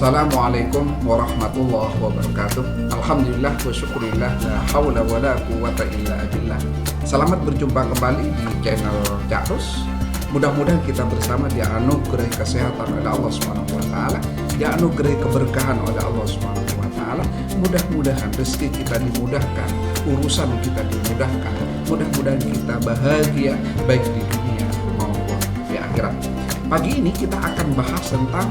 Assalamualaikum warahmatullahi wabarakatuh. Alhamdulillah wa syukurillah, la hawla wa la quwata illa billah. Selamat berjumpa kembali di channel Ca'rus. Mudah-mudahan kita bersama dianugerahi kesehatan oleh Allah Subhanahu wa taala, dianugerahi keberkahan oleh Allah Subhanahu wa taala. Mudah-mudahan rezeki kita dimudahkan, urusan kita dimudahkan. Mudah-mudahan kita bahagia baik di dunia maupun di akhirat. Pagi ini kita akan bahas tentang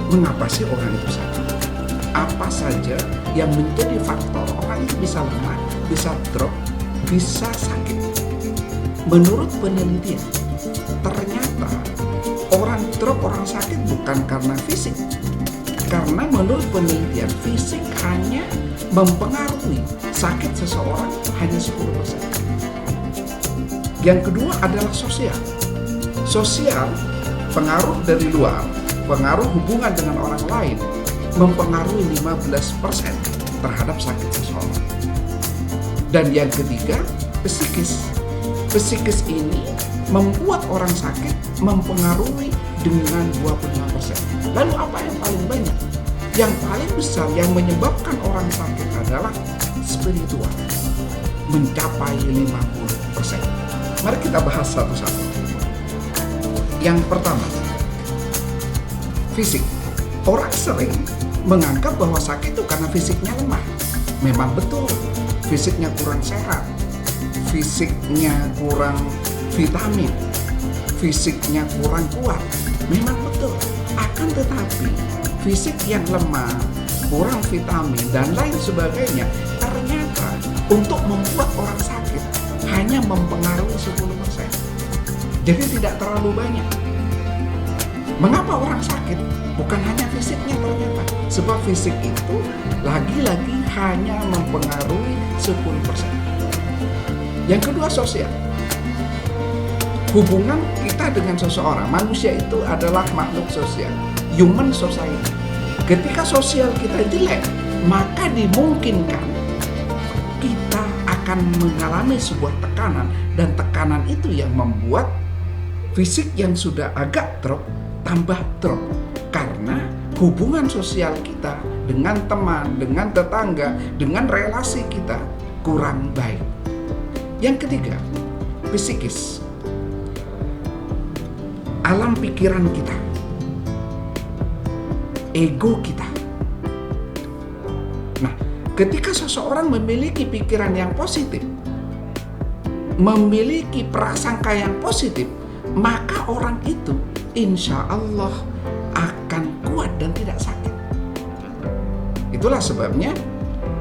mengapa sih orang itu sakit? Apa saja yang menjadi faktor orang itu bisa lemah, bisa drop, bisa sakit? Menurut penelitian, ternyata orang drop, orang sakit bukan karena fisik. Karena menurut penelitian, fisik hanya mempengaruhi sakit seseorang hanya 10%. Yang kedua adalah sosial. Sosial, pengaruh dari luar, pengaruh hubungan dengan orang lain mempengaruhi 15% terhadap sakit seseorang. Dan yang ketiga, psikis. Psikis ini membuat orang sakit mempengaruhi dengan 25%. Lalu apa yang paling banyak? Yang paling besar yang menyebabkan orang sakit adalah spiritual, mencapai 50%. Mari kita bahas satu-satu. Yang pertama, fisik. Orang sering menganggap bahwa sakit itu karena fisiknya lemah. Memang betul, fisiknya kurang sehat, fisiknya kurang vitamin, fisiknya kurang kuat. Memang betul. Akan tetapi, fisik yang lemah, kurang vitamin, dan lain sebagainya, ternyata untuk membuat orang sakit hanya mempengaruhi 10%. Jadi tidak terlalu banyak. Mengapa orang sakit? Bukan hanya fisiknya ternyata. Sebab fisik itu lagi-lagi hanya mempengaruhi 10%. Yang kedua, sosial. Hubungan kita dengan seseorang. Manusia itu adalah makhluk sosial. Human society. Ketika sosial kita jelek, maka dimungkinkan kita akan mengalami sebuah tekanan. Dan tekanan itu yang membuat fisik yang sudah agak drop tambah drop, karena hubungan sosial kita dengan teman, dengan tetangga, dengan relasi kita kurang baik. Yang ketiga, psikis. Alam pikiran kita, ego kita. Nah, ketika seseorang memiliki pikiran yang positif, memiliki prasangka yang positif, maka orang itu insya Allah akan kuat dan tidak sakit. Itulah sebabnya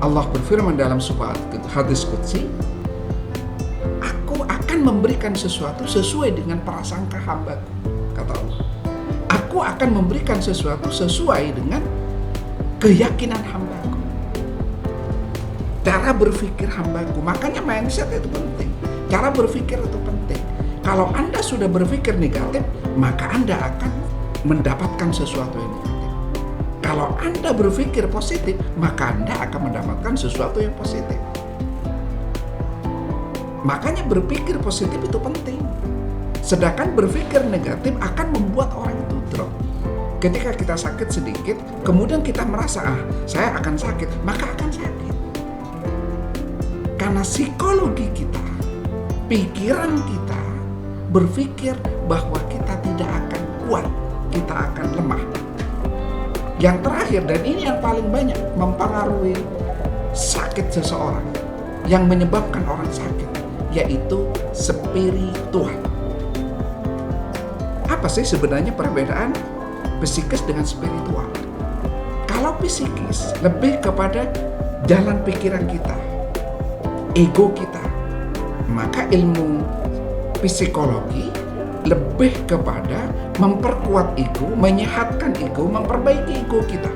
Allah berfirman dalam sebuah hadis qudsi, aku akan memberikan sesuatu sesuai dengan prasangka hambaku, kata Allah. Aku akan memberikan sesuatu sesuai dengan keyakinan hambaku, cara berpikir hambaku. Makanya mindset itu penting, cara berpikir itu penting. Kalau Anda sudah berpikir negatif, maka Anda akan mendapatkan sesuatu yang negatif. Kalau Anda berpikir positif, maka Anda akan mendapatkan sesuatu yang positif. Makanya berpikir positif itu penting. Sedangkan berpikir negatif akan membuat orang itu drop. Ketika kita sakit sedikit, kemudian kita merasa, saya akan sakit, maka akan sakit. Karena psikologi kita, pikiran kita, berpikir bahwa kita tidak akan kuat, kita akan lemah. Yang terakhir, dan ini yang paling banyak mempengaruhi sakit seseorang, yang menyebabkan orang sakit, yaitu spiritual. Apa sih sebenarnya perbedaan psikis dengan spiritual? Kalau psikis lebih kepada jalan pikiran kita, ego kita, maka ilmu psikologi lebih kepada memperkuat ego, menyehatkan ego, memperbaiki ego kita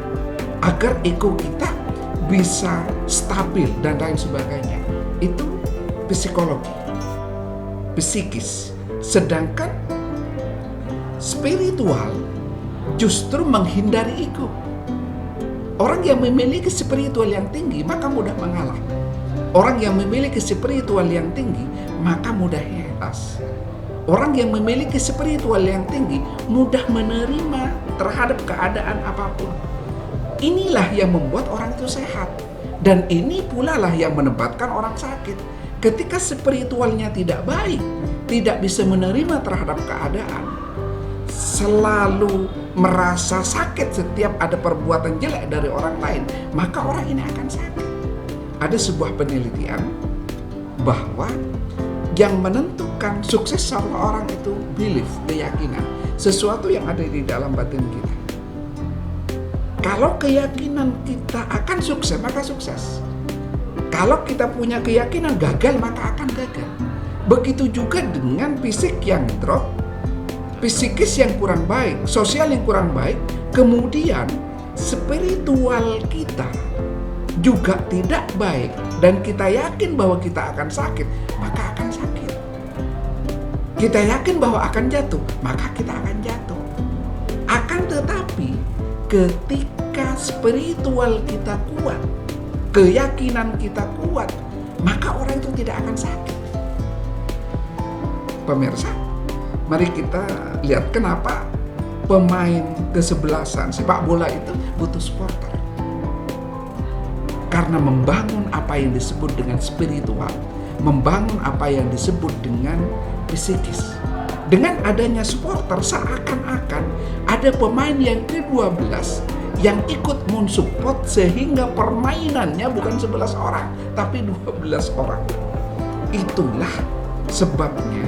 agar ego kita bisa stabil dan lain sebagainya. Itu psikologi, psikis. Sedangkan spiritual justru menghindari ego. Orang yang memiliki spiritual yang tinggi maka mudah mengalah. Orang yang memiliki spiritual yang tinggi maka mudah ikhlas. Orang yang memiliki spiritual yang tinggi mudah menerima terhadap keadaan apapun. inilah yang membuat orang itu sehat. Dan ini pula lah yang menyebabkan orang sakit. Ketika spiritualnya tidak baik, tidak bisa menerima terhadap keadaan, selalu merasa sakit setiap ada perbuatan jelek dari orang lain, maka orang ini akan sakit. Ada sebuah penelitian bahwa yang menentukan sukses seorang itu belief, keyakinan, sesuatu yang ada di dalam batin kita. Kalau keyakinan kita akan sukses, maka sukses. Kalau kita punya keyakinan gagal, maka akan gagal. Begitu juga dengan fisik yang drop, psikis yang kurang baik, sosial yang kurang baik, kemudian spiritual kita juga tidak baik, dan kita yakin bahwa kita akan sakit, maka akan sakit. Kita yakin bahwa akan jatuh, maka kita akan jatuh. Akan tetapi, ketika spiritual kita kuat, keyakinan kita kuat, maka orang itu tidak akan sakit. Pemirsa, mari kita lihat kenapa pemain kesebelasan sepak bola itu butuh supporter. Karena membangun apa yang disebut dengan spiritual, membangun apa yang disebut dengan psikis. Dengan adanya supporter, seakan-akan ada pemain yang ke-12 yang ikut mensupport, sehingga permainannya bukan 11 orang, tapi 12 orang. Itulah sebabnya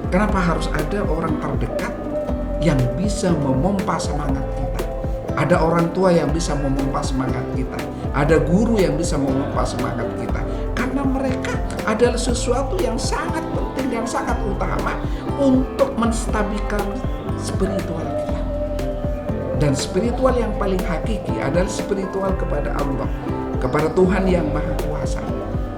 kenapa harus ada orang terdekat yang bisa memompa semangat kita. Ada orang tua yang bisa memompa semangat kita. Ada guru yang bisa memompa semangat kita. Karena mereka adalah sesuatu yang sangat penting dan sangat utama untuk menstabilkan spiritual kita. Dan spiritual yang paling hakiki adalah spiritual kepada Allah, kepada Tuhan yang Maha Kuasa.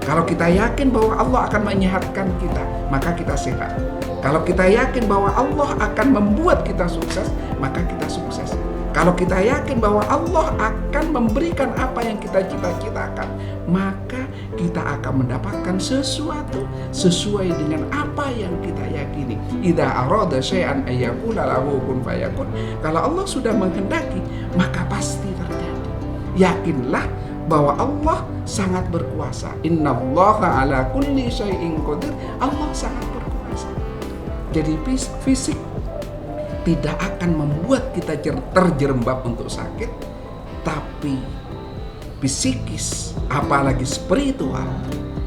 Kalau kita yakin bahwa Allah akan menyehatkan kita, maka kita sehat. Kalau kita yakin bahwa Allah akan membuat kita sukses, maka kita sukses. Kalau kita yakin bahwa Allah akan memberikan apa yang kita cita-citakan, maka kita akan mendapatkan sesuatu sesuai dengan apa yang kita yakini. Idza arada syai'an ayyakuna lahu kun fayakun. Kalau Allah sudah menghendaki, maka pasti terjadi. Yakinlah bahwa Allah sangat berkuasa. Innallaha ala kulli syai'in qadir. Allah sangat berkuasa. Jadi fisik tidak akan membuat kita terjerembab untuk sakit, tapi psikis, apalagi spiritual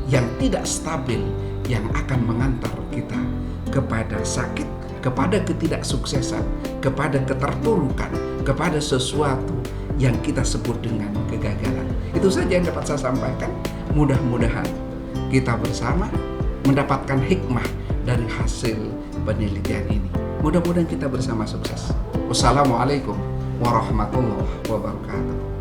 yang tidak stabil, yang akan mengantar kita kepada sakit, kepada ketidaksuksesan, kepada keterpurukan, kepada sesuatu yang kita sebut dengan kegagalan. Itu saja yang dapat saya sampaikan. Mudah-mudahan kita bersama mendapatkan hikmah dari hasil penelitian ini. Mudah-mudahan kita bersama sukses. Wassalamualaikum warahmatullahi wabarakatuh.